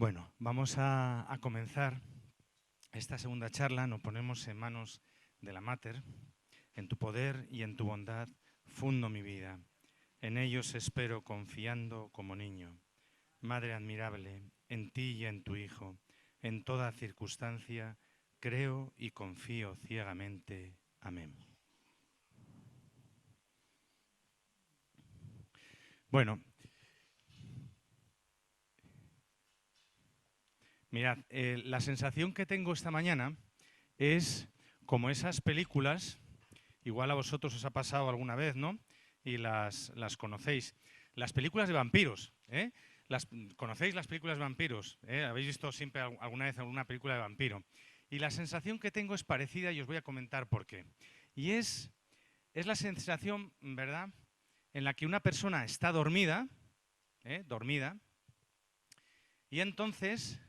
Bueno, vamos a comenzar esta segunda charla. Nos ponemos en manos de la Mater. En tu poder y en tu bondad fundo mi vida. En ellos espero confiando como niño. Madre admirable, en ti y en tu Hijo, en toda circunstancia, creo y confío ciegamente. Amén. Bueno, mirad, la sensación que tengo esta mañana es como esas películas, igual a vosotros os ha pasado alguna vez, ¿no? Y las conocéis. Las películas de vampiros, ¿eh? ¿Conocéis las películas de vampiros? ¿Habéis visto siempre alguna vez alguna película de vampiro? Y la sensación que tengo es parecida y os voy a comentar por qué. Y es la sensación, ¿verdad?, en la que una persona está dormida, dormida, y entonces,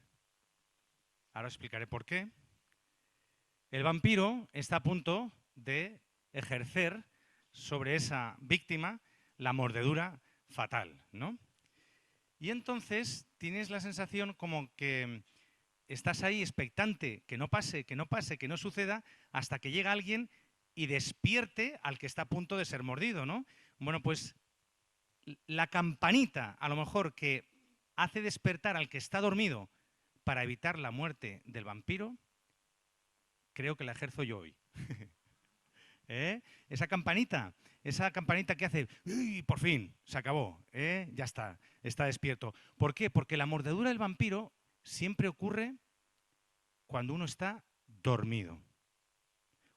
ahora os explicaré por qué, el vampiro está a punto de ejercer sobre esa víctima la mordedura fatal, ¿no? Y entonces tienes la sensación como que estás ahí expectante, que no pase, que no pase, que no suceda, hasta que llega alguien y despierte al que está a punto de ser mordido, ¿no? Bueno, pues la campanita, a lo mejor, que hace despertar al que está dormido para evitar la muerte del vampiro, creo que la ejerzo yo hoy. ¿Eh? Esa campanita que hace, ¡uy! Por fin, se acabó, ya está despierto. ¿Por qué? Porque la mordedura del vampiro siempre ocurre cuando uno está dormido,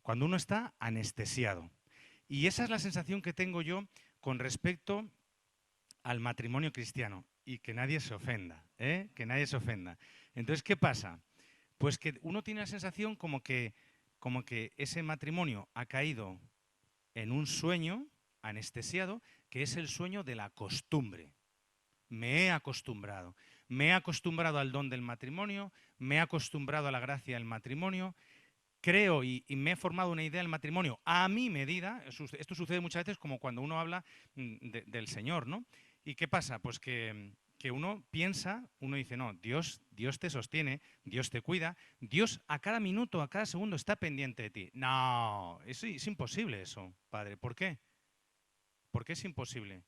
cuando uno está anestesiado. Y esa es la sensación que tengo yo con respecto al matrimonio cristiano. Y que nadie se ofenda, que nadie se ofenda. Entonces, ¿qué pasa? Pues que uno tiene la sensación como que ese matrimonio ha caído en un sueño anestesiado, que es el sueño de la costumbre. Me he acostumbrado. Me he acostumbrado al don del matrimonio, me he acostumbrado a la gracia del matrimonio, creo y me he formado una idea del matrimonio a mi medida. Esto sucede muchas veces como cuando uno habla del Señor, ¿no? ¿Y qué pasa? Pues que uno piensa, uno dice, no, Dios te sostiene, Dios te cuida, Dios a cada minuto, a cada segundo está pendiente de ti. No, es imposible eso, Padre. ¿Por qué? ¿Por qué es imposible?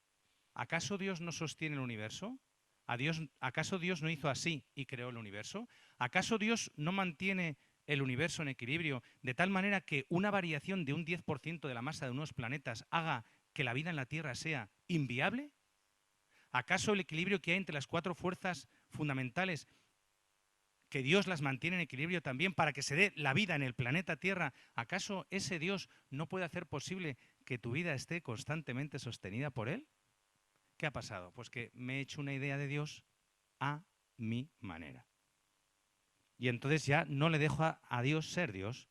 ¿Acaso Dios no sostiene el universo? ¿Acaso Dios no hizo así y creó el universo? ¿Acaso Dios no mantiene el universo en equilibrio de tal manera que una variación de un 10% de la masa de unos planetas haga que la vida en la Tierra sea inviable? ¿Acaso el equilibrio que hay entre las cuatro fuerzas fundamentales, que Dios las mantiene en equilibrio también para que se dé la vida en el planeta Tierra, acaso ese Dios no puede hacer posible que tu vida esté constantemente sostenida por Él? ¿Qué ha pasado? Pues que me he hecho una idea de Dios a mi manera. Y entonces ya no le dejo a Dios ser Dios.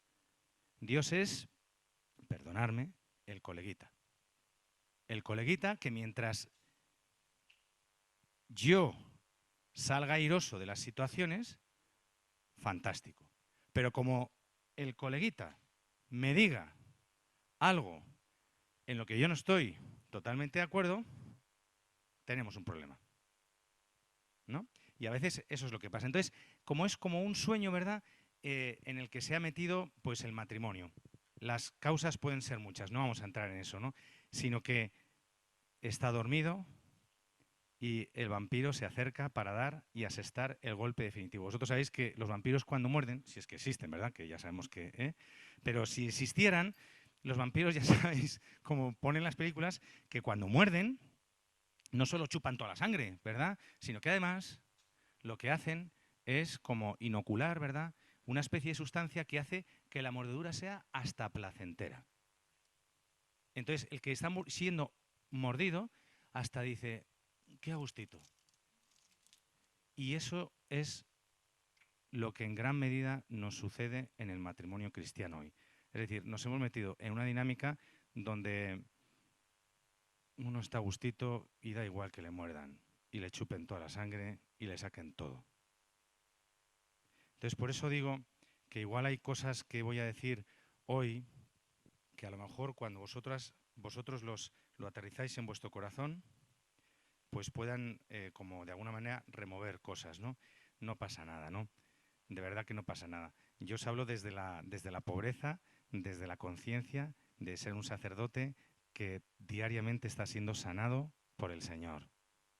Dios es, perdonadme, el coleguita. El coleguita que mientras yo salga airoso de las situaciones, fantástico. Pero como el coleguita me diga algo en lo que yo no estoy totalmente de acuerdo, tenemos un problema, ¿no? Y a veces eso es lo que pasa. Entonces, como es como un sueño, ¿verdad?, en el que se ha metido pues el matrimonio. Las causas pueden ser muchas, no vamos a entrar en eso, ¿no? Sino que está dormido y el vampiro se acerca para dar y asestar el golpe definitivo. Vosotros sabéis que los vampiros cuando muerden, si es que existen, ¿verdad?, que ya sabemos que, pero si existieran, los vampiros ya sabéis, como ponen las películas, que cuando muerden no solo chupan toda la sangre, ¿verdad?, sino que además lo que hacen es como inocular, ¿verdad?, una especie de sustancia que hace que la mordedura sea hasta placentera. Entonces, el que está siendo mordido hasta dice, qué a gustito. Y eso es lo que en gran medida nos sucede en el matrimonio cristiano hoy. Es decir, nos hemos metido en una dinámica donde uno está a gustito y da igual que le muerdan y le chupen toda la sangre y le saquen todo. Entonces, por eso digo que igual hay cosas que voy a decir hoy que a lo mejor cuando vosotros lo aterrizáis en vuestro corazón, pues puedan como de alguna manera remover cosas, ¿no? no pasa nada, ¿no? De verdad que no pasa nada. Yo os hablo desde la pobreza, desde la conciencia de ser un sacerdote que diariamente está siendo sanado por el Señor,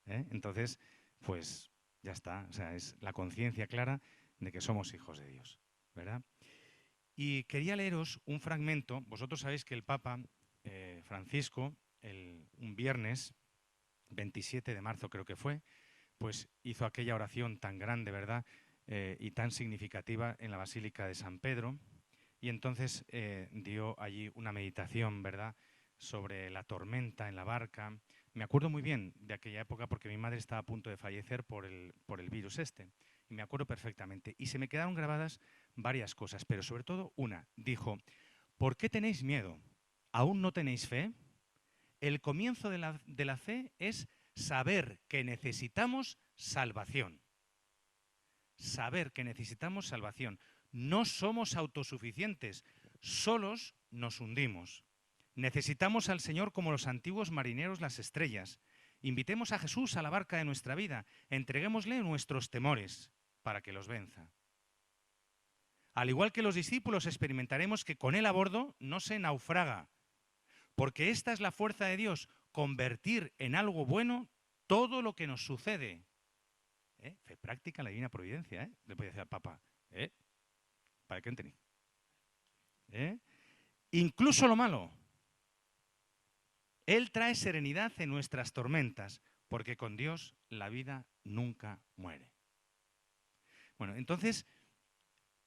¿eh? Entonces, pues ya está. O sea, es la conciencia clara de que somos hijos de Dios, ¿verdad? Y quería leeros un fragmento. Vosotros sabéis que el Papa Francisco, un viernes 27 de marzo creo que fue, pues hizo aquella oración tan grande, ¿verdad? Y tan significativa en la Basílica de San Pedro. Y entonces dio allí una meditación, ¿verdad?, sobre la tormenta en la barca. Me acuerdo muy bien de aquella época porque mi madre estaba a punto de fallecer por el virus este. Y me acuerdo perfectamente. Y se me quedaron grabadas varias cosas, pero sobre todo una. Dijo, ¿por qué tenéis miedo? ¿Aún no tenéis fe? El comienzo de la fe es saber que necesitamos salvación. Saber que necesitamos salvación. No somos autosuficientes, solos nos hundimos. Necesitamos al Señor como los antiguos marineros las estrellas. Invitemos a Jesús a la barca de nuestra vida, entreguémosle nuestros temores para que los venza. Al igual que los discípulos experimentaremos que con Él a bordo no se naufraga, porque esta es la fuerza de Dios, convertir en algo bueno todo lo que nos sucede. Fe práctica en la divina providencia, ¿eh? Le puede decir al Papa, para que entren. Incluso lo malo. Él trae serenidad en nuestras tormentas, porque con Dios la vida nunca muere. Bueno, entonces,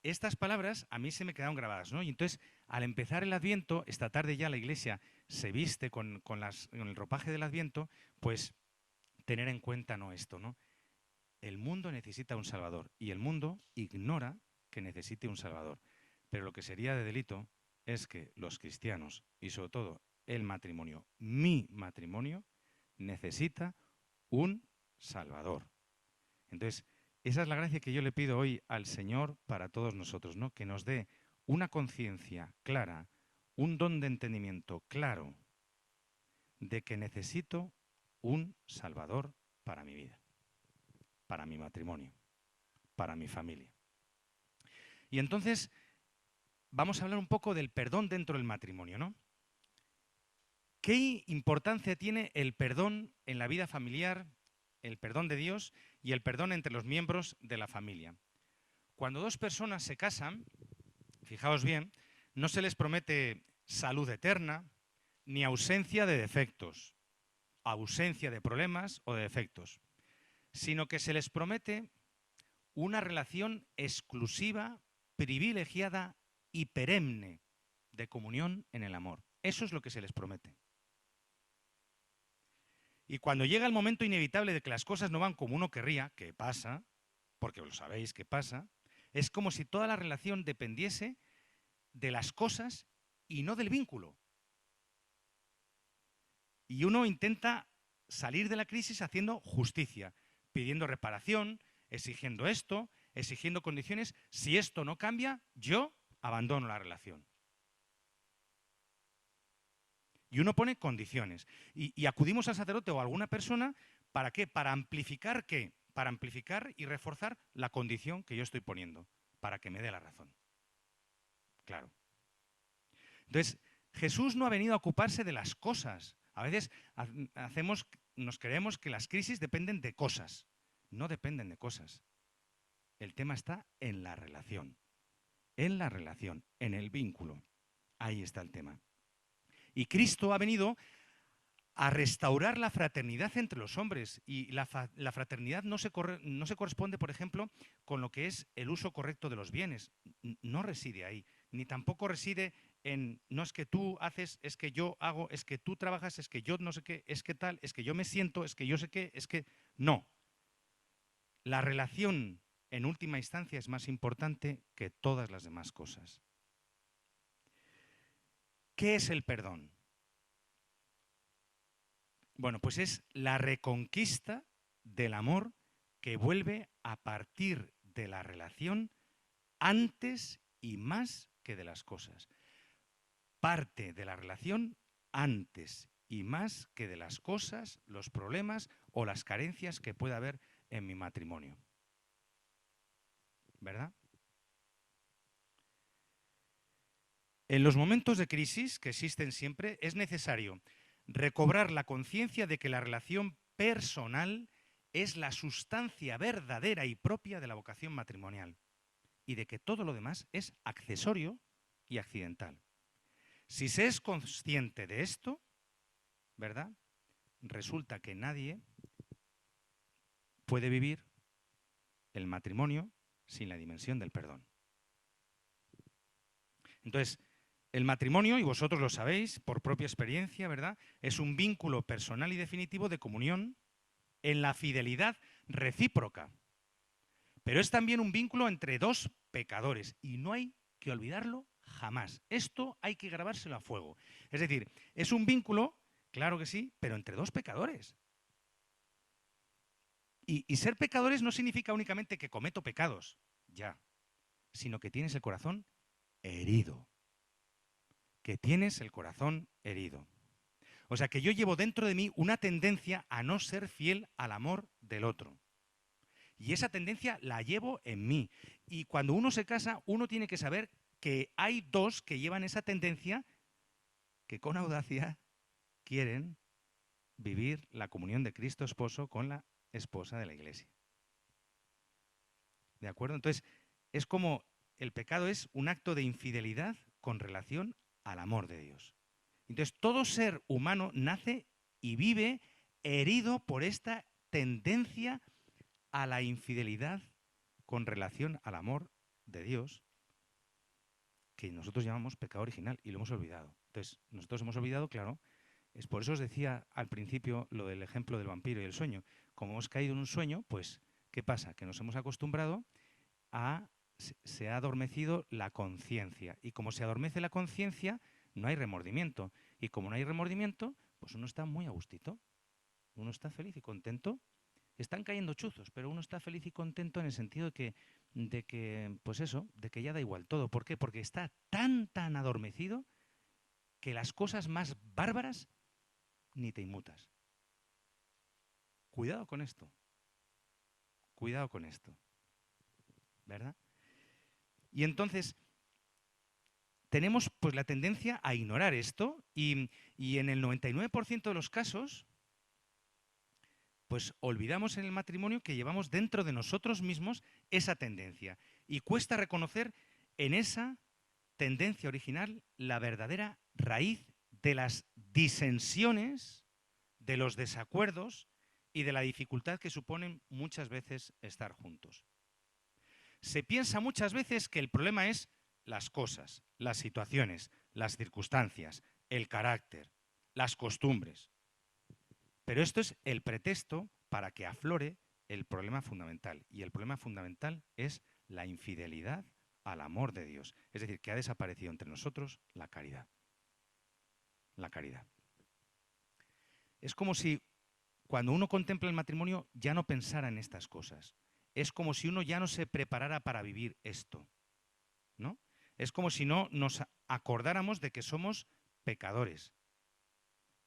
estas palabras a mí se me quedaron grabadas, ¿no? Y entonces, al empezar el Adviento, esta tarde ya la Iglesia se viste con el ropaje del Adviento, pues tener en cuenta no esto, ¿no? El mundo necesita un Salvador y el mundo ignora que necesite un Salvador. Pero lo que sería de delito es que los cristianos, y sobre todo el matrimonio, mi matrimonio, necesita un Salvador. Entonces, esa es la gracia que yo le pido hoy al Señor para todos nosotros, ¿no? Que nos dé una conciencia clara, un don de entendimiento claro de que necesito un Salvador para mi vida, para mi matrimonio, para mi familia. Y entonces vamos a hablar un poco del perdón dentro del matrimonio, ¿no? ¿Qué importancia tiene el perdón en la vida familiar, el perdón de Dios y el perdón entre los miembros de la familia? Cuando dos personas se casan, fijaos bien, no se les promete salud eterna ni ausencia de defectos, ausencia de problemas o de defectos, sino que se les promete una relación exclusiva, privilegiada y perenne de comunión en el amor. Eso es lo que se les promete. Y cuando llega el momento inevitable de que las cosas no van como uno querría, que pasa, porque lo sabéis que pasa, es como si toda la relación dependiese de las cosas y no del vínculo. Y uno intenta salir de la crisis haciendo justicia, pidiendo reparación, exigiendo esto, exigiendo condiciones. Si esto no cambia, yo abandono la relación. Y uno pone condiciones. Y acudimos al sacerdote o a alguna persona, ¿para qué? ¿Para amplificar qué? Para amplificar y reforzar la condición que yo estoy poniendo, para que me dé la razón. Claro. Entonces, Jesús no ha venido a ocuparse de las cosas. A veces nos creemos que las crisis dependen de cosas. No dependen de cosas. El tema está en la relación. En la relación, en el vínculo. Ahí está el tema. Y Cristo ha venido a restaurar la fraternidad entre los hombres. Y la fraternidad no se corresponde, por ejemplo, con lo que es el uso correcto de los bienes. No reside ahí. Ni tampoco reside en, no es que tú haces, es que yo hago, es que tú trabajas, es que yo no sé qué, es que tal, es que yo me siento, es que yo sé qué, es que... No. La relación, en última instancia, es más importante que todas las demás cosas. ¿Qué es el perdón? Bueno, pues es la reconquista del amor que vuelve a partir de la relación antes y más que de las cosas. Parte de la relación antes y más que de las cosas, los problemas o las carencias que pueda haber en mi matrimonio. ¿verdad? En los momentos de crisis, que existen siempre, es necesario recobrar la conciencia de que la relación personal es la sustancia verdadera y propia de la vocación matrimonial y de que todo lo demás es accesorio y accidental. Si se es consciente de esto, ¿verdad? Resulta que nadie puede vivir el matrimonio sin la dimensión del perdón. Entonces, el matrimonio, y vosotros lo sabéis por propia experiencia, ¿verdad? Es un vínculo personal y definitivo de comunión en la fidelidad recíproca. Pero es también un vínculo entre dos pecadores y no hay que olvidarlo jamás. Esto hay que grabárselo a fuego. Es decir, es un vínculo, claro que sí, pero entre dos pecadores. Y ser pecadores no significa únicamente que cometo pecados, ya, sino que tienes el corazón herido. Que tienes el corazón herido. O sea que yo llevo dentro de mí una tendencia a no ser fiel al amor del otro. Y esa tendencia la llevo en mí. Y cuando uno se casa, uno tiene que saber que hay dos que llevan esa tendencia que con audacia quieren vivir la comunión de Cristo esposo con la esposa de la iglesia. ¿De acuerdo? Entonces, es como el pecado es un acto de infidelidad con relación al amor de Dios. Entonces, todo ser humano nace y vive herido por esta tendencia a la infidelidad con relación al amor de Dios, que nosotros llamamos pecado original y lo hemos olvidado. Entonces, nosotros hemos olvidado, claro, es por eso os decía al principio lo del ejemplo del vampiro y el sueño. Como hemos caído en un sueño, pues, ¿qué pasa? Que nos hemos acostumbrado se ha adormecido la conciencia. Y como se adormece la conciencia, no hay remordimiento. Y como no hay remordimiento, pues uno está muy a gustito. Uno está feliz y contento. Están cayendo chuzos, pero uno está feliz y contento en el sentido pues eso, de que ya da igual todo. ¿Por qué? Porque está tan adormecido que las cosas más bárbaras ni te inmutas. Cuidado con esto. Cuidado con esto. ¿Verdad? Y entonces tenemos pues la tendencia a ignorar esto y en el 99% de los casos pues olvidamos en el matrimonio que llevamos dentro de nosotros mismos esa tendencia y cuesta reconocer en esa tendencia original la verdadera raíz de las disensiones, de los desacuerdos y de la dificultad que suponen muchas veces estar juntos. Se piensa muchas veces que el problema es las cosas, las situaciones, las circunstancias, el carácter, las costumbres. Pero esto es el pretexto para que aflore el problema fundamental. Y el problema fundamental es la infidelidad al amor de Dios. Es decir, que ha desaparecido entre nosotros la caridad. La caridad. Es como si cuando uno contempla el matrimonio ya no pensara en estas cosas. Es como si uno ya no se preparara para vivir esto, ¿no? Es como si no nos acordáramos de que somos pecadores,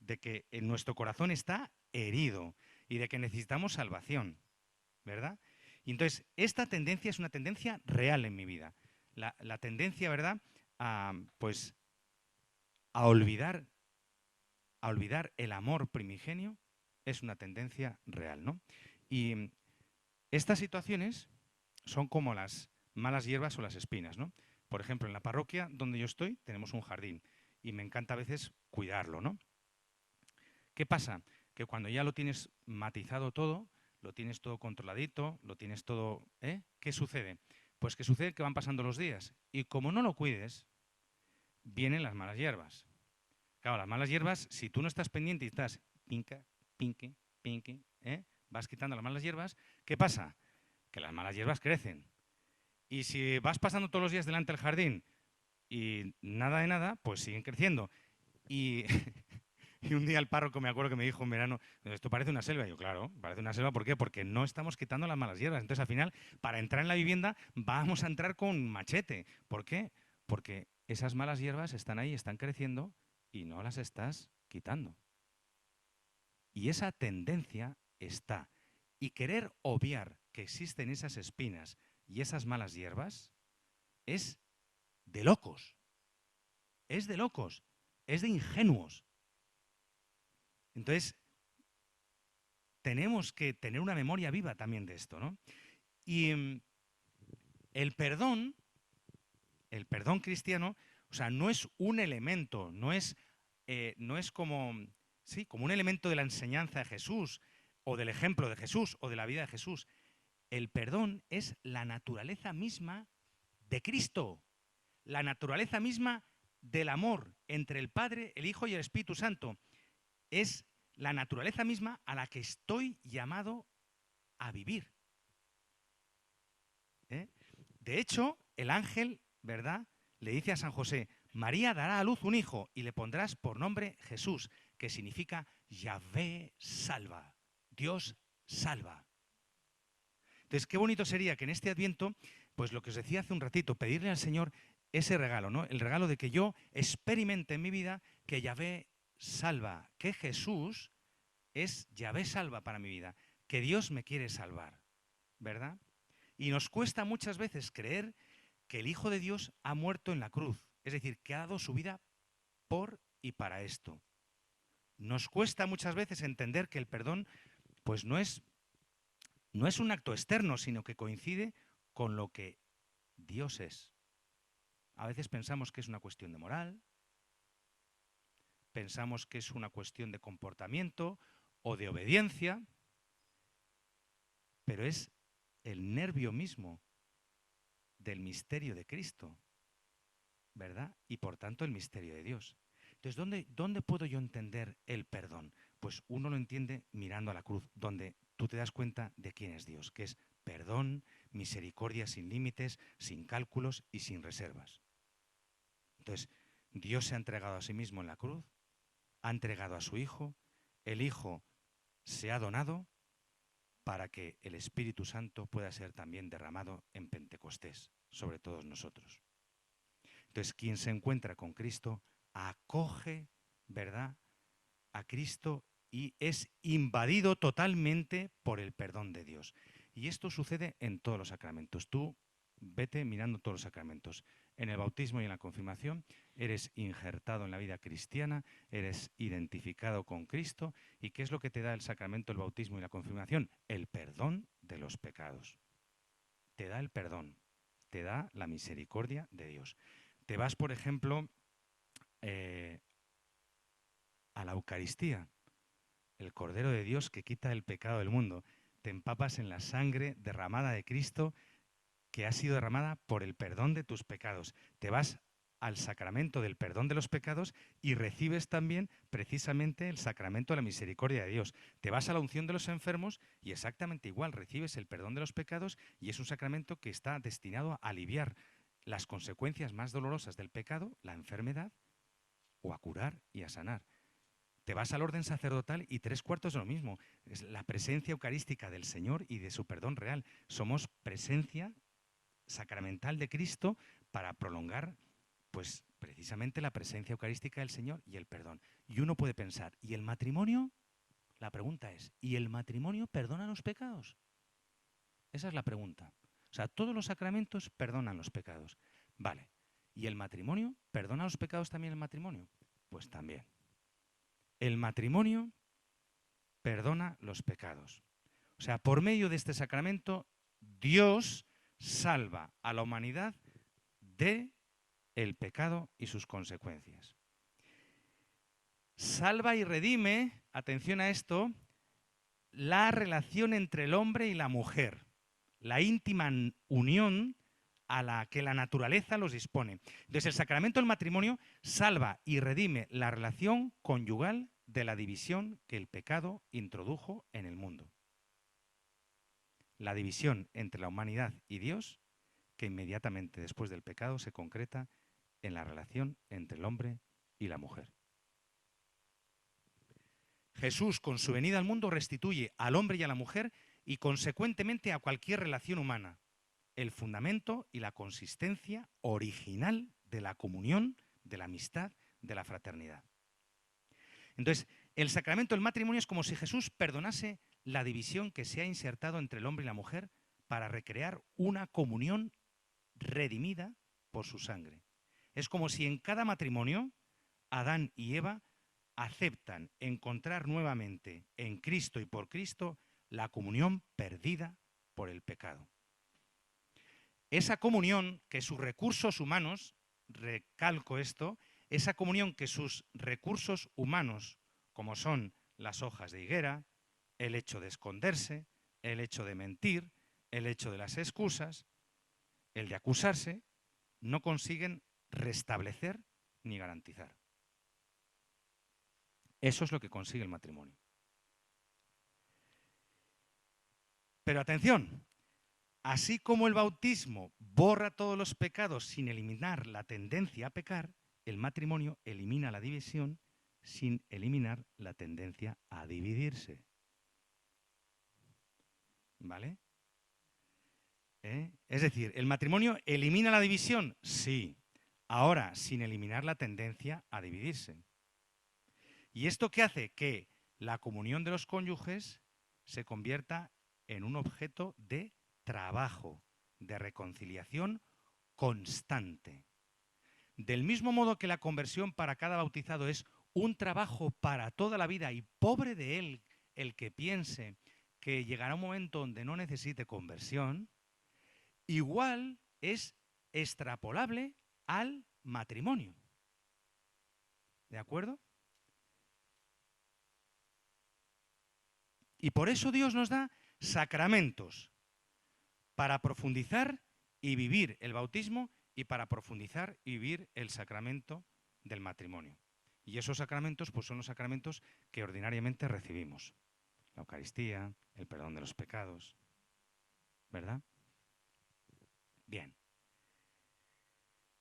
de que en nuestro corazón está herido y de que necesitamos salvación, ¿verdad? Y entonces, esta tendencia es una tendencia real en mi vida. La tendencia, ¿verdad?, pues, a olvidar el amor primigenio es una tendencia real, ¿no? Y estas situaciones son como las malas hierbas o las espinas, ¿no? Por ejemplo, en la parroquia donde yo estoy tenemos un jardín y me encanta a veces cuidarlo, ¿no? ¿Qué pasa? Que cuando ya lo tienes matizado todo, lo tienes todo controladito, lo tienes todo, ¿eh? ¿Qué sucede? Pues que sucede que van pasando los días y como no lo cuides, vienen las malas hierbas. Claro, las malas hierbas, si tú no estás pendiente y estás pinca, pinque, pinque, vas quitando las malas hierbas, ¿qué pasa? Que las malas hierbas crecen. Y si vas pasando todos los días delante del jardín y nada de nada, pues siguen creciendo. Y, y un día el párroco me acuerdo que me dijo en verano, esto parece una selva. Y yo, claro, parece una selva, ¿por qué? Porque no estamos quitando las malas hierbas. Entonces, al final, para entrar en la vivienda, vamos a entrar con machete. ¿Por qué? Porque esas malas hierbas están ahí, están creciendo y no las estás quitando. Y esa tendencia está. Y querer obviar que existen esas espinas y esas malas hierbas es de locos. Es de locos. Es de ingenuos. Entonces, tenemos que tener una memoria viva también de esto, ¿no? Y el perdón cristiano, o sea, no es un elemento, no es como, sí, como un elemento de la enseñanza de Jesús, o del ejemplo de Jesús, o de la vida de Jesús. El perdón es la naturaleza misma de Cristo, la naturaleza misma del amor entre el Padre, el Hijo y el Espíritu Santo. Es la naturaleza misma a la que estoy llamado a vivir. De hecho, el ángel, ¿verdad?, le dice a San José: María dará a luz un hijo y le pondrás por nombre Jesús, que significa Yahvé salva, Dios salva. Entonces, qué bonito sería que en este Adviento, pues lo que os decía hace un ratito, pedirle al Señor ese regalo, ¿no? El regalo de que yo experimente en mi vida que Yahvé salva, que Jesús es Yahvé salva para mi vida, que Dios me quiere salvar, ¿verdad? Y nos cuesta muchas veces creer que el Hijo de Dios ha muerto en la cruz, es decir, que ha dado su vida por y para esto. Nos cuesta muchas veces entender que el perdón, pues no es un acto externo, sino que coincide con lo que Dios es. A veces pensamos que es una cuestión de moral, pensamos que es una cuestión de comportamiento o de obediencia, pero es el nervio mismo del misterio de Cristo, ¿verdad? Y por tanto el misterio de Dios. Entonces, ¿dónde puedo yo entender el perdón? Pues uno lo entiende mirando a la cruz, donde tú te das cuenta de quién es Dios, que es perdón, misericordia sin límites, sin cálculos y sin reservas. Entonces, Dios se ha entregado a sí mismo en la cruz, ha entregado a su Hijo, el Hijo se ha donado para que el Espíritu Santo pueda ser también derramado en Pentecostés sobre todos nosotros. Entonces, quien se encuentra con Cristo acoge, ¿verdad?, a Cristo y es invadido totalmente por el perdón de Dios. Y esto sucede en todos los sacramentos. Tú vete mirando todos los sacramentos. En el bautismo y en la confirmación eres injertado en la vida cristiana, eres identificado con Cristo. ¿Y qué es lo que te da el sacramento, el bautismo y la confirmación? El perdón de los pecados. Te da el perdón, te da la misericordia de Dios. Te vas, por ejemplo, a la Eucaristía, el Cordero de Dios que quita el pecado del mundo. Te empapas en la sangre derramada de Cristo, que ha sido derramada por el perdón de tus pecados. Te vas al sacramento del perdón de los pecados y recibes también precisamente el sacramento de la misericordia de Dios. Te vas a la unción de los enfermos y exactamente igual recibes el perdón de los pecados, y es un sacramento que está destinado a aliviar las consecuencias más dolorosas del pecado, la enfermedad, o a curar y a sanar. Te vas al orden sacerdotal y 3/4 de lo mismo. Es la presencia eucarística del Señor y de su perdón real. Somos presencia sacramental de Cristo para prolongar, pues, precisamente la presencia eucarística del Señor y el perdón. Y uno puede pensar, ¿y el matrimonio? La pregunta es, ¿y el matrimonio perdona los pecados? Esa es la pregunta. O sea, todos los sacramentos perdonan los pecados. Vale. ¿Y el matrimonio? ¿Perdona los pecados también el matrimonio? Pues también. El matrimonio perdona los pecados. O sea, por medio de este sacramento, Dios salva a la humanidad de el pecado y sus consecuencias. Salva y redime, atención a esto, la relación entre el hombre y la mujer, la íntima unión a la que la naturaleza los dispone. Entonces, el sacramento del matrimonio salva y redime la relación conyugal de la división que el pecado introdujo en el mundo. La división entre la humanidad y Dios, que inmediatamente después del pecado se concreta en la relación entre el hombre y la mujer. Jesús, con su venida al mundo, restituye al hombre y a la mujer y consecuentemente a cualquier relación humana el fundamento y la consistencia original de la comunión, de la amistad, de la fraternidad. Entonces, el sacramento del matrimonio es como si Jesús perdonase la división que se ha insertado entre el hombre y la mujer para recrear una comunión redimida por su sangre. Es como si en cada matrimonio Adán y Eva aceptan encontrar nuevamente en Cristo y por Cristo la comunión perdida por el pecado. Esa comunión que sus recursos humanos, recalco esto, esa comunión que sus recursos humanos, como son las hojas de higuera, el hecho de esconderse, el hecho de mentir, el hecho de las excusas, el de acusarse, no consiguen restablecer ni garantizar. Eso es lo que consigue el matrimonio. Pero atención, así como el bautismo borra todos los pecados sin eliminar la tendencia a pecar, el matrimonio elimina la división sin eliminar la tendencia a dividirse. ¿Vale? Es decir, ¿el matrimonio elimina la división? Sí. Ahora, sin eliminar la tendencia a dividirse. ¿Y esto qué hace? Que la comunión de los cónyuges se convierta en un objeto de trabajo, de reconciliación constante. Del mismo modo que la conversión para cada bautizado es un trabajo para toda la vida, y pobre de él el que piense que llegará un momento donde no necesite conversión, igual es extrapolable al matrimonio. ¿De acuerdo? Y por eso Dios nos da sacramentos para profundizar y vivir el bautismo y para profundizar y vivir el sacramento del matrimonio. Y esos sacramentos pues son los sacramentos que ordinariamente recibimos. La Eucaristía, el perdón de los pecados, ¿verdad? Bien.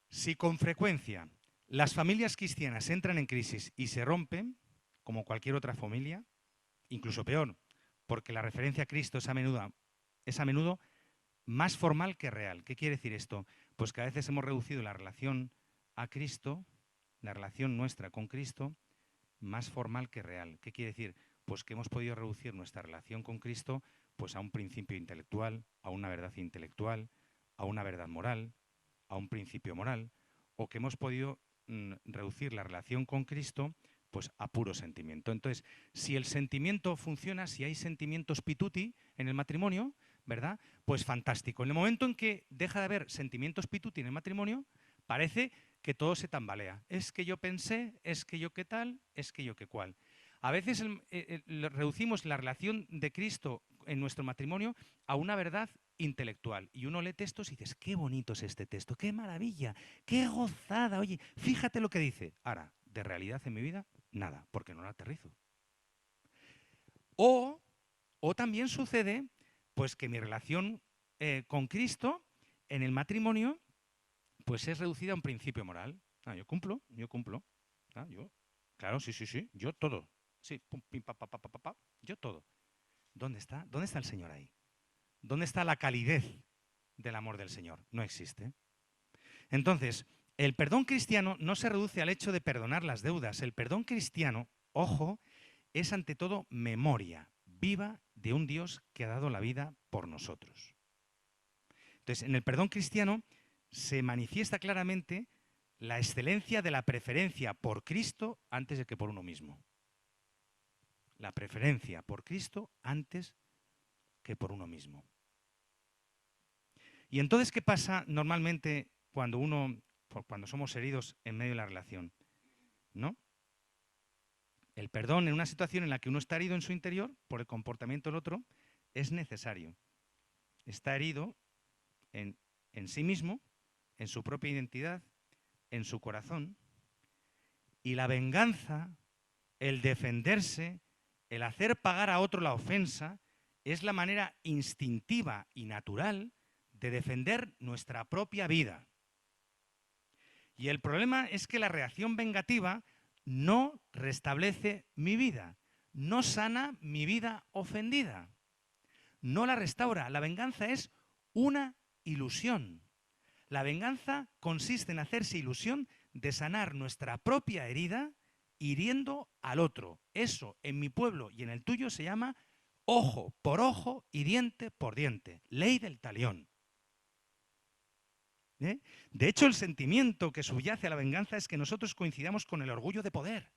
Si con frecuencia las familias cristianas entran en crisis y se rompen, como cualquier otra familia, incluso peor, porque la referencia a Cristo es a menudo más formal que real. ¿Qué quiere decir esto? Pues que a veces hemos reducido la relación a Cristo, la relación nuestra con Cristo, más formal que real. ¿Qué quiere decir? Pues que hemos podido reducir nuestra relación con Cristo pues a un principio intelectual, a una verdad intelectual, a una verdad moral, a un principio moral, o que hemos podido reducir la relación con Cristo pues a puro sentimiento. Entonces, si el sentimiento funciona, si hay sentimientos pituti en el matrimonio, ¿verdad? Pues fantástico. En el momento en que deja de haber sentimientos pituti en el matrimonio, parece que todo se tambalea. Es que yo pensé, es que yo qué tal, es que yo qué cual. A veces reducimos la relación de Cristo en nuestro matrimonio a una verdad intelectual. Y uno lee textos y dices, qué bonito es este texto, qué maravilla, qué gozada. Oye, fíjate lo que dice. Ahora, de realidad en mi vida, nada, porque no lo aterrizo. O también sucede pues que mi relación con Cristo en el matrimonio pues es reducida a un principio moral. Yo cumplo. Claro, sí, yo todo. Sí, pum, pim, pa, yo todo. ¿Dónde está? ¿Dónde está el Señor ahí? ¿Dónde está la calidez del amor del Señor? No existe. Entonces, el perdón cristiano no se reduce al hecho de perdonar las deudas. El perdón cristiano, ojo, es ante todo memoria viva de un Dios que ha dado la vida por nosotros. Entonces, en el perdón cristiano se manifiesta claramente la excelencia de la preferencia por Cristo antes de que por uno mismo. La preferencia por Cristo antes que por uno mismo. Y entonces, ¿qué pasa normalmente cuando somos heridos en medio de la relación? ¿No? El perdón en una situación en la que uno está herido en su interior por el comportamiento del otro es necesario. Está herido en sí mismo, en su propia identidad, en su corazón. Y la venganza, el defenderse, el hacer pagar a otro la ofensa, es la manera instintiva y natural de defender nuestra propia vida. Y el problema es que la reacción vengativa no restablece mi vida, no sana mi vida ofendida, no la restaura. La venganza es una ilusión. La venganza consiste en hacerse ilusión de sanar nuestra propia herida hiriendo al otro. Eso en mi pueblo y en el tuyo se llama Ojo por ojo y diente por diente. Ley del talión. ¿Eh? De hecho, el sentimiento que subyace a la venganza es que nosotros coincidamos con el orgullo de poder.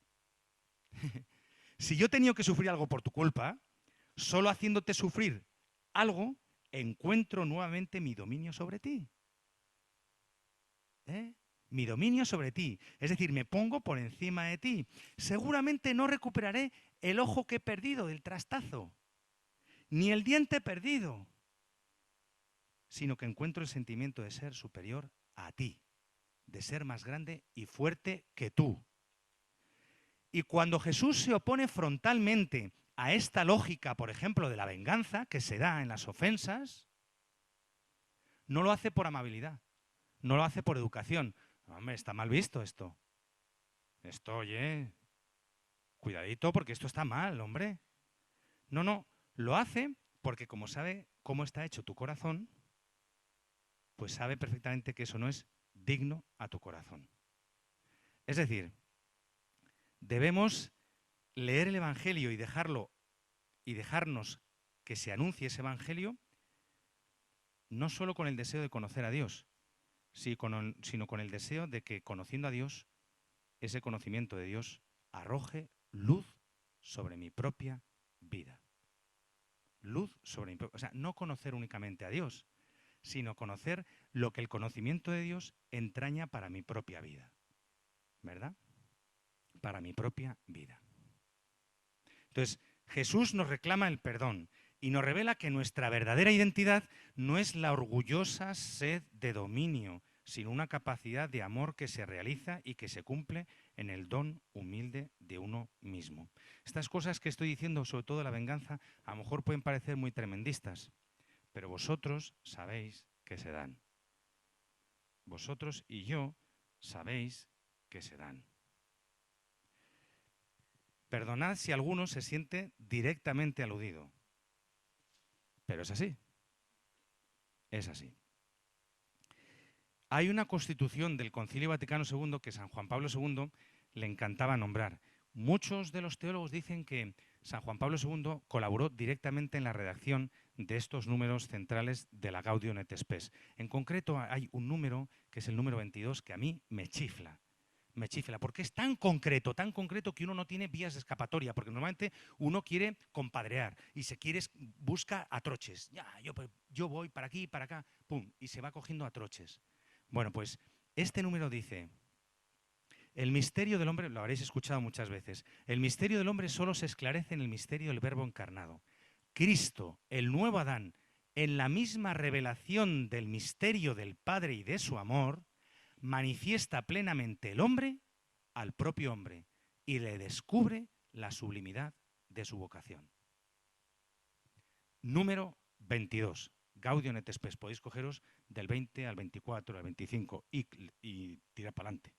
Si yo he tenido que sufrir algo por tu culpa, solo haciéndote sufrir algo, encuentro nuevamente mi dominio sobre ti. ¿Eh? Mi dominio sobre ti. Es decir, me pongo por encima de ti. Seguramente no recuperaré el ojo que he perdido del trastazo, ni el diente perdido, sino que encuentro el sentimiento de ser superior a ti, de ser más grande y fuerte que tú. Y cuando Jesús se opone frontalmente a esta lógica, por ejemplo, de la venganza que se da en las ofensas, no lo hace por amabilidad, no lo hace por educación. Hombre, está mal visto esto. Esto, oye, cuidadito porque esto está mal, hombre. No, lo hace porque como sabe cómo está hecho tu corazón, pues sabe perfectamente que eso no es digno a tu corazón. Es decir, debemos leer el Evangelio y dejarnos que se anuncie ese Evangelio no solo con el deseo de conocer a Dios, sino con el deseo de que, conociendo a Dios, ese conocimiento de Dios arroje luz sobre mi propia vida. Luz sobre mi propia... O sea, no conocer únicamente a Dios, sino conocer lo que el conocimiento de Dios entraña para mi propia vida. ¿Verdad? Para mi propia vida. Entonces, Jesús nos reclama el perdón y nos revela que nuestra verdadera identidad no es la orgullosa sed de dominio, sino una capacidad de amor que se realiza y que se cumple en el don humilde de uno mismo. Estas cosas que estoy diciendo, sobre todo la venganza, a lo mejor pueden parecer muy tremendistas, pero vosotros sabéis que se dan. Vosotros y yo sabéis que se dan. Perdonad si alguno se siente directamente aludido. Pero es así. Es así. Hay una constitución del Concilio Vaticano II que San Juan Pablo II le encantaba nombrar. Muchos de los teólogos dicen que San Juan Pablo II colaboró directamente en la redacción de estos números centrales de la Gaudium et Spes. En concreto hay un número, que es el número 22, que a mí me chifla. Me chifla, porque es tan concreto que uno no tiene vías de escapatoria, porque normalmente uno quiere compadrear y busca atroches. Ya, yo voy para aquí, para acá, pum, y se va cogiendo atroches. Bueno, pues este número dice: el misterio del hombre, lo habréis escuchado muchas veces, el misterio del hombre solo se esclarece en el misterio del Verbo encarnado. Cristo, el nuevo Adán, en la misma revelación del misterio del Padre y de su amor, manifiesta plenamente el hombre al propio hombre y le descubre la sublimidad de su vocación. Número 22. Gaudium et Spes. Podéis cogeros del 20 al 24, al 25 y tirar para adelante.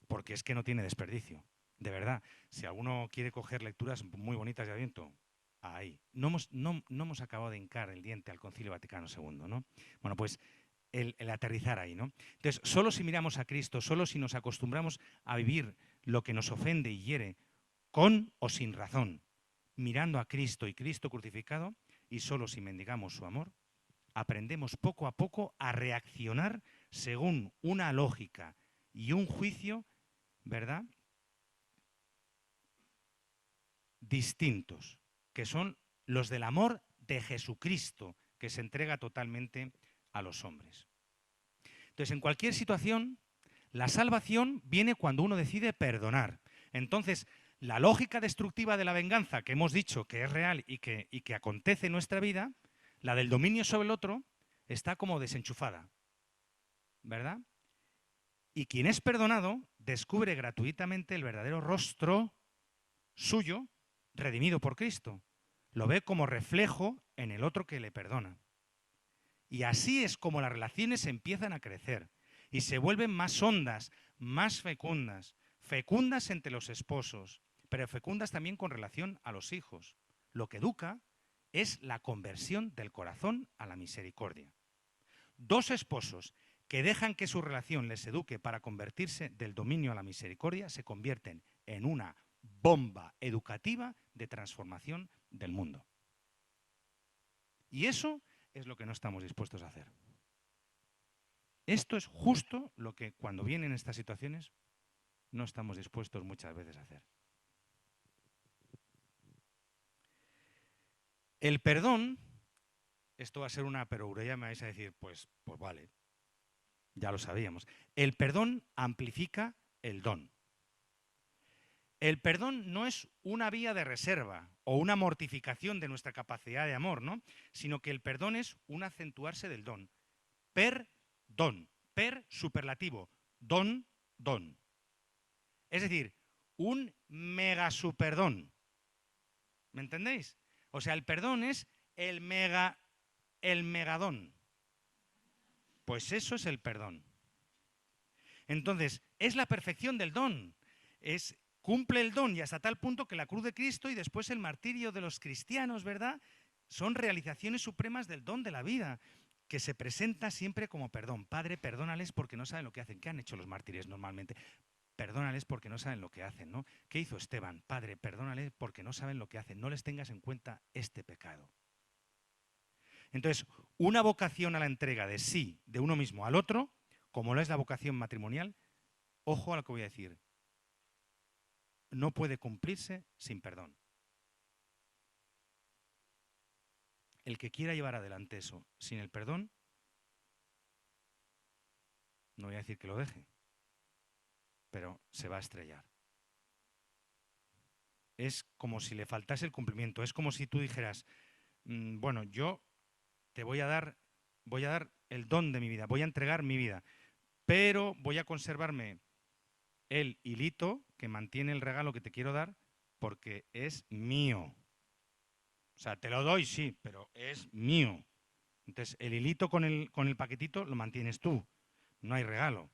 Porque es que no tiene desperdicio. De verdad, si alguno quiere coger lecturas muy bonitas de Adviento, ahí. No hemos acabado de hincar el diente al Concilio Vaticano II, ¿no? Bueno, pues el aterrizar ahí, ¿no? Entonces, solo si miramos a Cristo, solo si nos acostumbramos a vivir lo que nos ofende y hiere, con o sin razón, mirando a Cristo y Cristo crucificado, y solo si mendigamos su amor, aprendemos poco a poco a reaccionar según una lógica y un juicio, ¿verdad?, distintos, que son los del amor de Jesucristo, que se entrega totalmente a los hombres. Entonces, en cualquier situación, la salvación viene cuando uno decide perdonar. Entonces, la lógica destructiva de la venganza, que hemos dicho que es real y que acontece en nuestra vida, la del dominio sobre el otro, está como desenchufada, ¿verdad? Y quien es perdonado descubre gratuitamente el verdadero rostro suyo, redimido por Cristo. Lo ve como reflejo en el otro que le perdona. Y así es como las relaciones empiezan a crecer y se vuelven más hondas, más fecundas, fecundas entre los esposos, pero fecundas también con relación a los hijos. Lo que educa es la conversión del corazón a la misericordia. Dos esposos que dejan que su relación les eduque para convertirse del dominio a la misericordia se convierten en una bomba educativa de transformación del mundo. Y eso es lo que no estamos dispuestos a hacer. Esto es justo lo que cuando vienen estas situaciones no estamos dispuestos muchas veces a hacer. El perdón, esto va a ser una perogrulla, me vais a decir, pues vale, ya lo sabíamos. El perdón amplifica el don. El perdón no es una vía de reserva o una mortificación de nuestra capacidad de amor, ¿no? Sino que el perdón es un acentuarse del don. Per-don, per superlativo, don, don. Es decir, un mega superdón. ¿Me entendéis? O sea, el perdón es el megadón. Pues eso es el perdón. Entonces, es la perfección del don. Cumple el don y hasta tal punto que la cruz de Cristo y después el martirio de los cristianos, ¿verdad? Son realizaciones supremas del don de la vida, que se presenta siempre como perdón. Padre, perdónales porque no saben lo que hacen. ¿Qué han hecho los mártires normalmente? Perdónales porque no saben lo que hacen, ¿no? ¿Qué hizo Esteban? Padre, perdónales porque no saben lo que hacen. No les tengas en cuenta este pecado. Entonces, una vocación a la entrega de sí, de uno mismo al otro, como lo es la vocación matrimonial, ojo a lo que voy a decir, no puede cumplirse sin perdón. El que quiera llevar adelante eso sin el perdón, no voy a decir que lo deje, pero se va a estrellar. Es como si le faltase el cumplimiento. Es como si tú dijeras, bueno, yo te voy a dar el don de mi vida, voy a entregar mi vida, pero voy a conservarme el hilito que mantiene el regalo que te quiero dar porque es mío. O sea, te lo doy, sí, pero es mío. Entonces, el hilito con el paquetito lo mantienes tú. No hay regalo.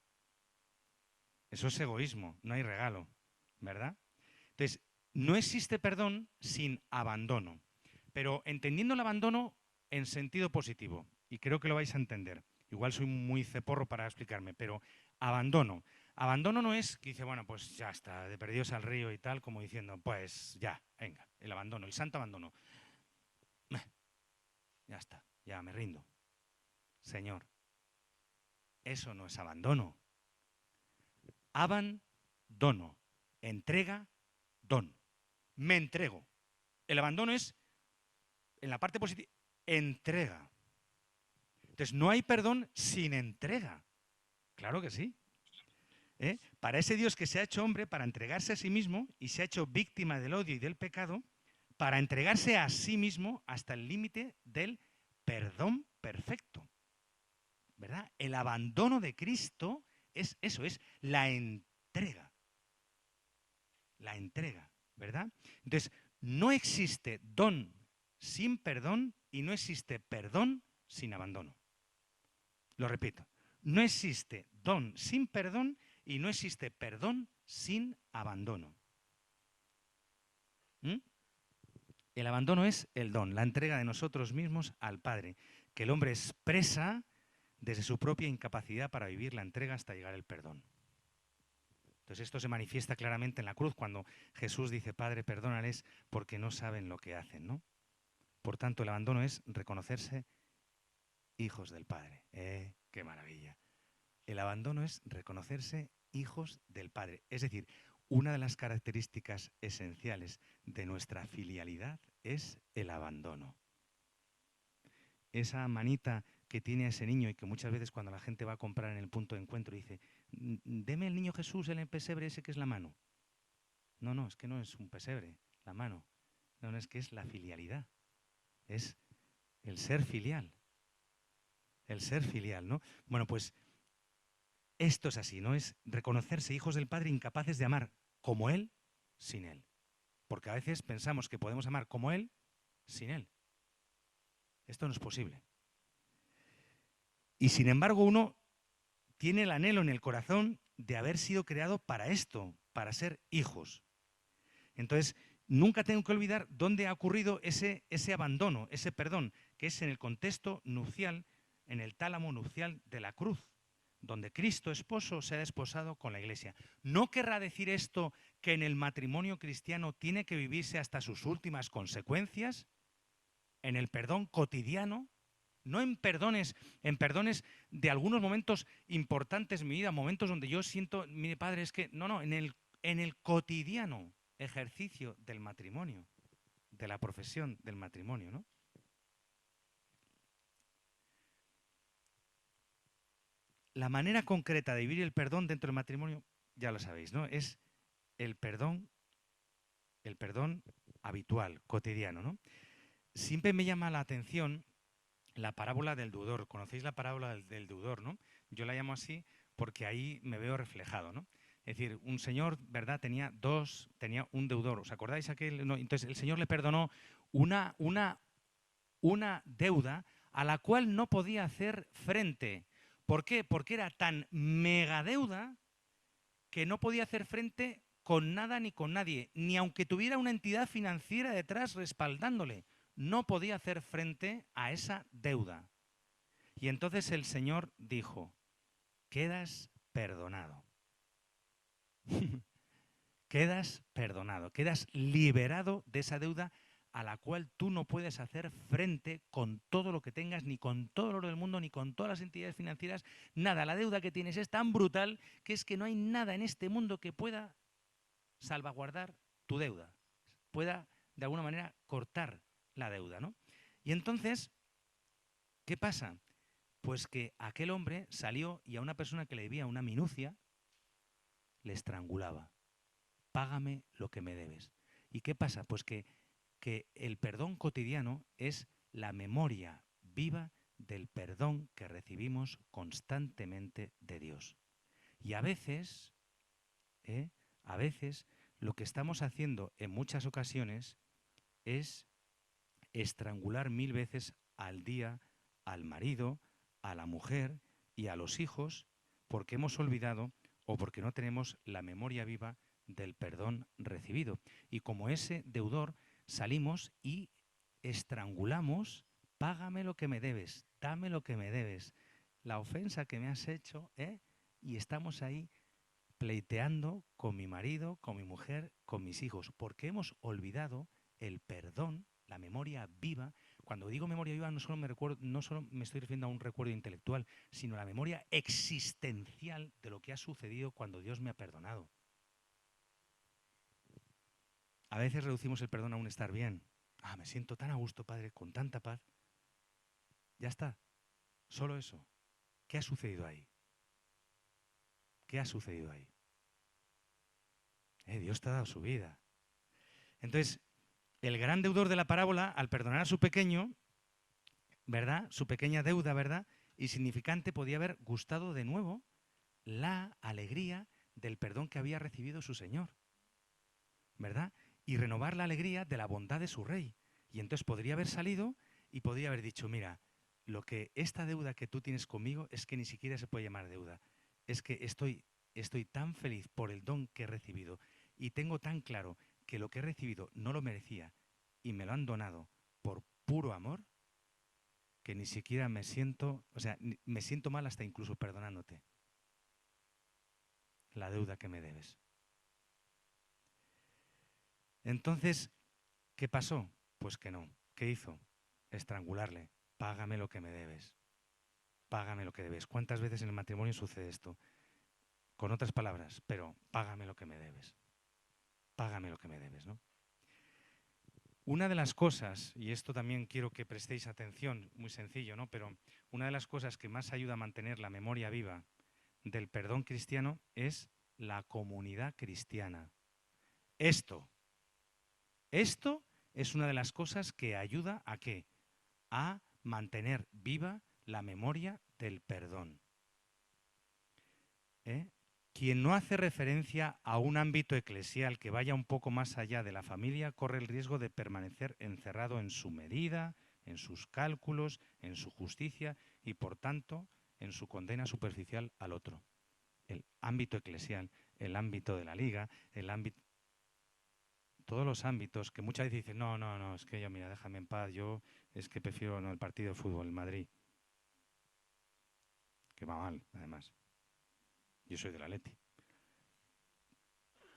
Eso es egoísmo, no hay regalo, ¿verdad? Entonces, no existe perdón sin abandono. Pero entendiendo el abandono en sentido positivo, y creo que lo vais a entender. Igual soy muy ceporro para explicarme, pero abandono. Abandono no es que dice, bueno, pues ya está, de perdidos al río y tal, como diciendo, pues ya, venga, el abandono, el santo abandono. Ya está, ya me rindo. Señor, eso no es abandono. Abandono, entrega, don. Me entrego. El abandono es, en la parte positiva, entrega. Entonces, no hay perdón sin entrega. Claro que sí. Para ese Dios que se ha hecho hombre, para entregarse a sí mismo y se ha hecho víctima del odio y del pecado, para entregarse a sí mismo hasta el límite del perdón perfecto. ¿Verdad? El abandono de Cristo es eso, es la entrega. La entrega, ¿verdad? Entonces, no existe don sin perdón y no existe perdón sin abandono. Lo repito, no existe don sin perdón y no existe perdón sin abandono. El abandono es el don, la entrega de nosotros mismos al Padre, que el hombre expresa desde su propia incapacidad para vivir la entrega hasta llegar al perdón. Entonces esto se manifiesta claramente en la cruz cuando Jesús dice, Padre, perdónales porque no saben lo que hacen, ¿no? Por tanto, el abandono es reconocerse hijos del Padre. ¡Qué maravilla! El abandono es reconocerse hijos del Padre. Es decir, una de las características esenciales de nuestra filialidad es el abandono. Esa manita que tiene ese niño y que muchas veces cuando la gente va a comprar en el punto de encuentro dice, deme el niño Jesús en el pesebre ese que es la mano. No, es que no es un pesebre, la mano. No, es que es la filialidad. Es el ser filial. El ser filial, ¿no? Bueno, pues esto es así, ¿no? Es reconocerse hijos del Padre incapaces de amar como Él, sin Él. Porque a veces pensamos que podemos amar como Él, sin Él. Esto no es posible. Y sin embargo uno tiene el anhelo en el corazón de haber sido creado para esto, para ser hijos. Entonces, nunca tengo que olvidar dónde ha ocurrido ese abandono, ese perdón, que es en el contexto nupcial, en el tálamo nupcial de la cruz, donde Cristo esposo se ha desposado con la Iglesia. ¿No querrá decir esto que en el matrimonio cristiano tiene que vivirse hasta sus últimas consecuencias? ¿En el perdón cotidiano? No en perdones de algunos momentos importantes en mi vida, momentos donde yo siento, mire padre, es que, no, en el cotidiano ejercicio del matrimonio, de la profesión del matrimonio, ¿no? La manera concreta de vivir el perdón dentro del matrimonio, ya lo sabéis, ¿no? Es el el perdón habitual, cotidiano, ¿no? Siempre me llama la atención la parábola del deudor. ¿Conocéis la parábola del deudor, no? Yo la llamo así porque ahí me veo reflejado, ¿no? Es decir, un señor, ¿verdad? Tenía un deudor. ¿Os acordáis aquel? No, entonces el señor le perdonó una, una, una deuda a la cual no podía hacer frente. ¿Por qué? Porque era tan mega deuda que no podía hacer frente con nada ni con nadie, ni aunque tuviera una entidad financiera detrás respaldándole. No podía hacer frente a esa deuda. Y entonces el Señor dijo, quedas perdonado. Quedas perdonado, quedas liberado de esa deuda a la cual tú no puedes hacer frente con todo lo que tengas, ni con todo el oro del mundo, ni con todas las entidades financieras, nada. La deuda que tienes es tan brutal que es que no hay nada en este mundo que pueda salvaguardar tu deuda, pueda de alguna manera cortar la deuda, ¿no? Y entonces, ¿qué pasa? Pues que aquel hombre salió y a una persona que le debía una minucia le estrangulaba. Págame lo que me debes. ¿Y qué pasa? Pues que el perdón cotidiano es la memoria viva del perdón que recibimos constantemente de Dios. Y ¿eh? A veces lo que estamos haciendo en muchas ocasiones es estrangular 1000 veces al día al marido, a la mujer y a los hijos porque hemos olvidado o porque no tenemos la memoria viva del perdón recibido. Y como ese deudor salimos y estrangulamos, págame lo que me debes, dame lo que me debes, la ofensa que me has hecho, ¿eh? Y estamos ahí pleiteando con mi marido, con mi mujer, con mis hijos, porque hemos olvidado el perdón, la memoria viva. Cuando digo memoria viva no solo me estoy refiriendo a un recuerdo intelectual, sino a la memoria existencial de lo que ha sucedido cuando Dios me ha perdonado. A veces reducimos el perdón a un estar bien. Ah, me siento tan a gusto, Padre, con tanta paz. Ya está, solo eso. ¿Qué ha sucedido ahí? ¿Qué ha sucedido ahí? Dios te ha dado su vida. Entonces, el gran deudor de la parábola, al perdonar a su pequeño, ¿verdad? Su pequeña deuda, ¿verdad? Insignificante, podía haber gustado de nuevo la alegría del perdón que había recibido su Señor, ¿verdad? Y renovar la alegría de la bondad de su Rey. Y entonces podría haber salido y podría haber dicho, mira, esta deuda que tú tienes conmigo es que ni siquiera se puede llamar deuda. Es que estoy tan feliz por el don que he recibido y tengo tan claro que lo que he recibido no lo merecía y me lo han donado por puro amor, que ni siquiera me siento, o sea, me siento mal hasta incluso perdonándote la deuda que me debes. Entonces, ¿qué pasó? Pues que no. ¿Qué hizo? Estrangularle. Págame lo que me debes. Págame lo que debes. ¿Cuántas veces en el matrimonio sucede esto? Con otras palabras, pero págame lo que me debes. Págame lo que me debes, ¿no? Una de las cosas, y esto también quiero que prestéis atención, muy sencillo, ¿no? Pero una de las cosas que más ayuda a mantener la memoria viva del perdón cristiano es la comunidad cristiana. Esto es una de las cosas que ayuda ¿a qué? A mantener viva la memoria del perdón. ¿Eh? Quien no hace referencia a un ámbito eclesial que vaya un poco más allá de la familia corre el riesgo de permanecer encerrado en su medida, en sus cálculos, en su justicia y, por tanto, en su condena superficial al otro. El ámbito eclesial, el ámbito de la liga, el ámbito, todos los ámbitos que muchas veces dicen, no, es que yo, mira, déjame en paz, yo es que prefiero no, el partido de fútbol, el Madrid, que va mal, además. Yo soy del Atleti.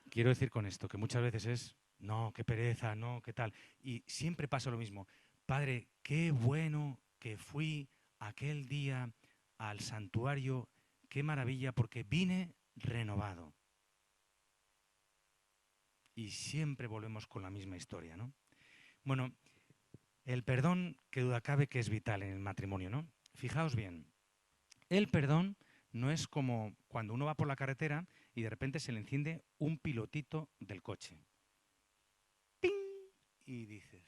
Quiero decir con esto que muchas veces es, no, qué pereza, no, qué tal. Y siempre pasa lo mismo. Padre, qué bueno que fui aquel día al santuario, qué maravilla, porque vine renovado. Y siempre volvemos con la misma historia, ¿no? Bueno, el perdón, que duda cabe que es vital en el matrimonio, ¿no? Fijaos bien, el perdón no es como cuando uno va por la carretera y de repente se le enciende un pilotito del coche. ¡Ping! Y dices,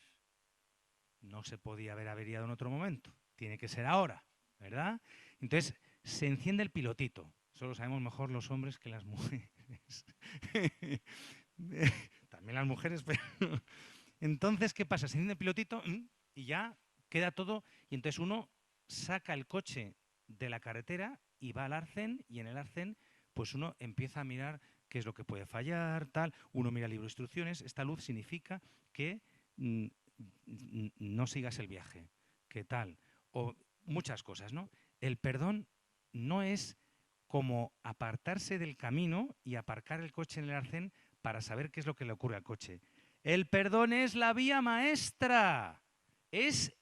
no se podía haber averiado en otro momento, tiene que ser ahora, ¿verdad? Entonces se enciende el pilotito. Solo sabemos mejor los hombres que las mujeres. También las mujeres, pero... Entonces, ¿qué pasa? Se enciende el pilotito y ya queda todo. Y entonces uno saca el coche de la carretera y va al arcén, y en el arcén pues uno empieza a mirar qué es lo que puede fallar, tal. Uno mira el libro de instrucciones. Esta luz significa que mm, no sigas el viaje, qué tal. O muchas cosas, ¿no? El perdón no es como apartarse del camino y aparcar el coche en el arcén para saber qué es lo que le ocurre al coche. El perdón es la vía maestra, es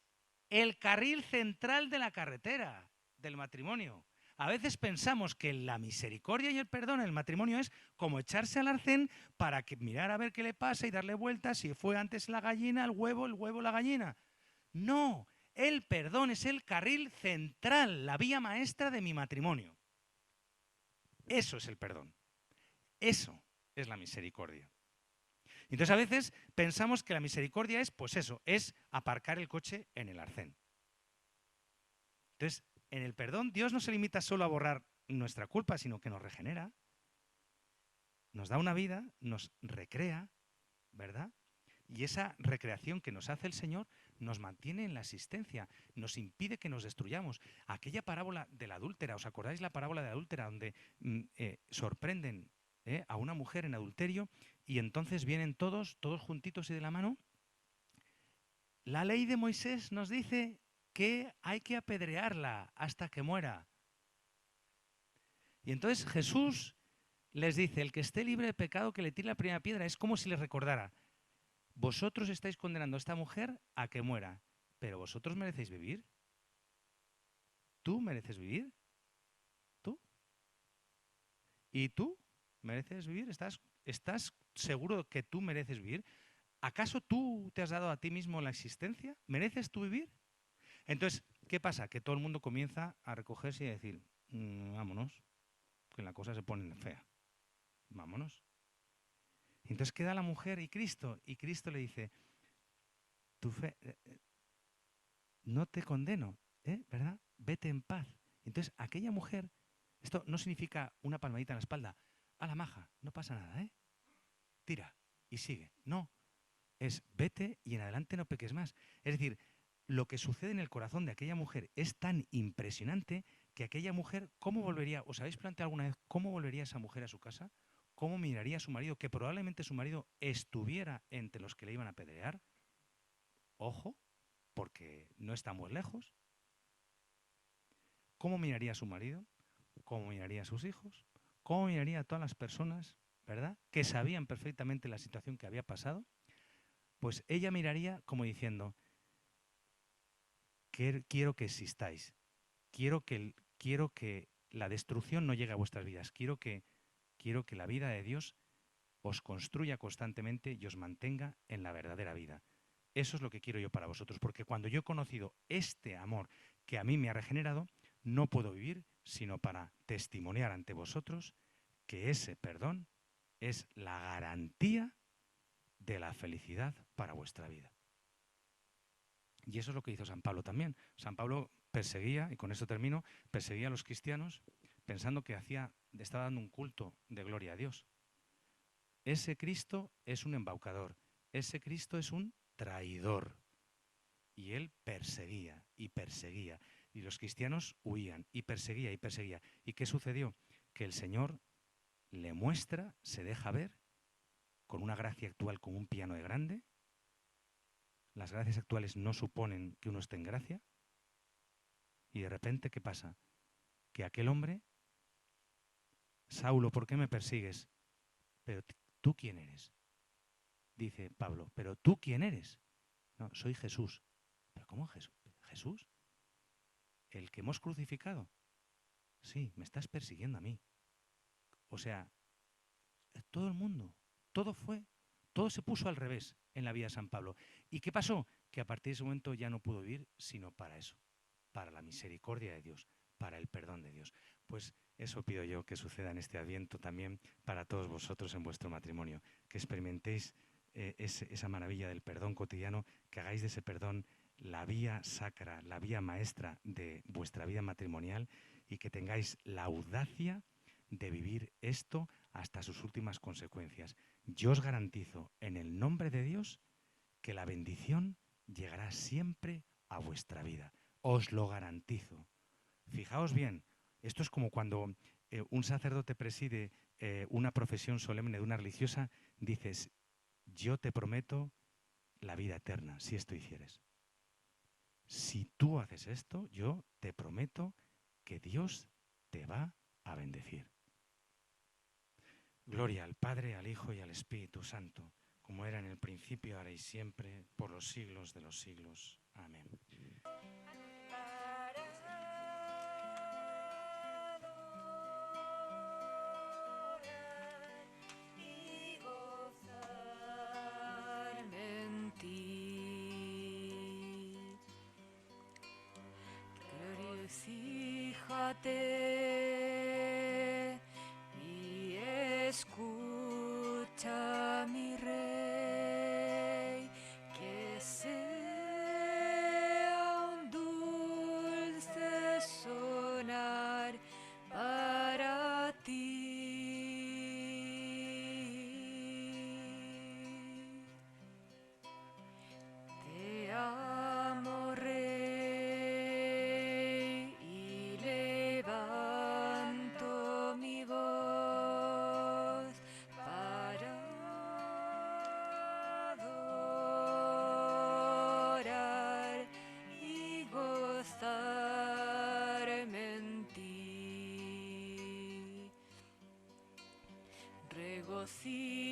el carril central de la carretera, del matrimonio. A veces pensamos que la misericordia y el perdón en el matrimonio es como echarse al arcén para que mirar a ver qué le pasa y darle vueltas si fue antes la gallina, el huevo, la gallina. No, el perdón es el carril central, la vía maestra de mi matrimonio. Eso es el perdón. Eso es la misericordia. Entonces a veces pensamos que la misericordia es, pues eso, es aparcar el coche en el arcén. Entonces, en el perdón, Dios no se limita solo a borrar nuestra culpa, sino que nos regenera, nos da una vida, nos recrea, ¿verdad? Y esa recreación que nos hace el Señor nos mantiene en la existencia, nos impide que nos destruyamos. Aquella parábola de la adúltera, ¿os acordáis la parábola de la adúltera donde sorprenden a una mujer en adulterio y entonces vienen todos juntitos y de la mano? La ley de Moisés nos dice que hay que apedrearla hasta que muera. Y entonces Jesús les dice, el que esté libre de pecado que le tire la primera piedra. Es como si les recordara, vosotros estáis condenando a esta mujer a que muera, pero vosotros merecéis vivir. ¿Tú mereces vivir? ¿Tú? ¿Y tú mereces vivir? ¿Estás seguro que tú mereces vivir? ¿Acaso tú te has dado a ti mismo la existencia? ¿Mereces tú vivir? Entonces, ¿qué pasa? Que todo el mundo comienza a recogerse y a decir, vámonos, que la cosa se pone fea. Vámonos. Entonces queda la mujer y Cristo le dice, tu fe, no te condeno, ¿verdad? Vete en paz. Entonces aquella mujer, esto no significa una palmadita en la espalda, a la maja, no pasa nada, tira y sigue. No, es vete y en adelante no peques más. Es decir, lo que sucede en el corazón de aquella mujer es tan impresionante que aquella mujer, ¿cómo volvería? ¿Os habéis planteado alguna vez cómo volvería esa mujer a su casa? ¿Cómo miraría a su marido? Que probablemente su marido estuviera entre los que le iban a apedrear. Ojo, porque no estamos lejos. ¿Cómo miraría a su marido? ¿Cómo miraría a sus hijos? ¿Cómo miraría a todas las personas, ¿verdad? Que sabían perfectamente la situación que había pasado. Pues ella miraría como diciendo, quiero que existáis, quiero que la destrucción no llegue a vuestras vidas, quiero que la vida de Dios os construya constantemente y os mantenga en la verdadera vida. Eso es lo que quiero yo para vosotros, porque cuando yo he conocido este amor que a mí me ha regenerado, no puedo vivir sino para testimoniar ante vosotros que ese perdón es la garantía de la felicidad para vuestra vida. Y eso es lo que hizo San Pablo también. San Pablo perseguía, y con esto termino, perseguía a los cristianos pensando que estaba dando un culto de gloria a Dios. Ese Cristo es un embaucador, ese Cristo es un traidor. Y él perseguía y perseguía. Y los cristianos huían y perseguía y perseguía. ¿Y qué sucedió? Que el Señor le muestra, se deja ver, con una gracia actual como un piano de grande. Las gracias actuales no suponen que uno esté en gracia. Y de repente, ¿qué pasa? Que aquel hombre Saulo, ¿por qué me persigues? Pero ¿tú quién eres? Dice Pablo, ¿pero tú quién eres? No, soy Jesús. ¿Pero cómo Jesús? ¿Jesús? ¿El que hemos crucificado? Sí, me estás persiguiendo a mí. O sea, todo el mundo, todo se puso al revés en la vida de San Pablo. ¿Y qué pasó? Que a partir de ese momento ya no pudo vivir sino para eso, para la misericordia de Dios, para el perdón de Dios. Pues eso pido yo que suceda en este Adviento también para todos vosotros en vuestro matrimonio, que experimentéis esa maravilla del perdón cotidiano, que hagáis de ese perdón la vía sacra, la vía maestra de vuestra vida matrimonial y que tengáis la audacia de vivir esto hasta sus últimas consecuencias. Yo os garantizo, en el nombre de Dios, que la bendición llegará siempre a vuestra vida. Os lo garantizo. Fijaos bien, esto es como cuando un sacerdote preside una profesión solemne de una religiosa, dices, yo te prometo la vida eterna, si esto hicieres. Si tú haces esto, yo te prometo que Dios te va a bendecir. Gloria al Padre, al Hijo y al Espíritu Santo, como era en el principio, ahora y siempre, por los siglos de los siglos. Amén. Regocíjate y escucha, mi Rey, que sea un dulce sonar para ti. Te amo, Rey, y levanto mi voz para adorar y gozarme en ti. Regocíjate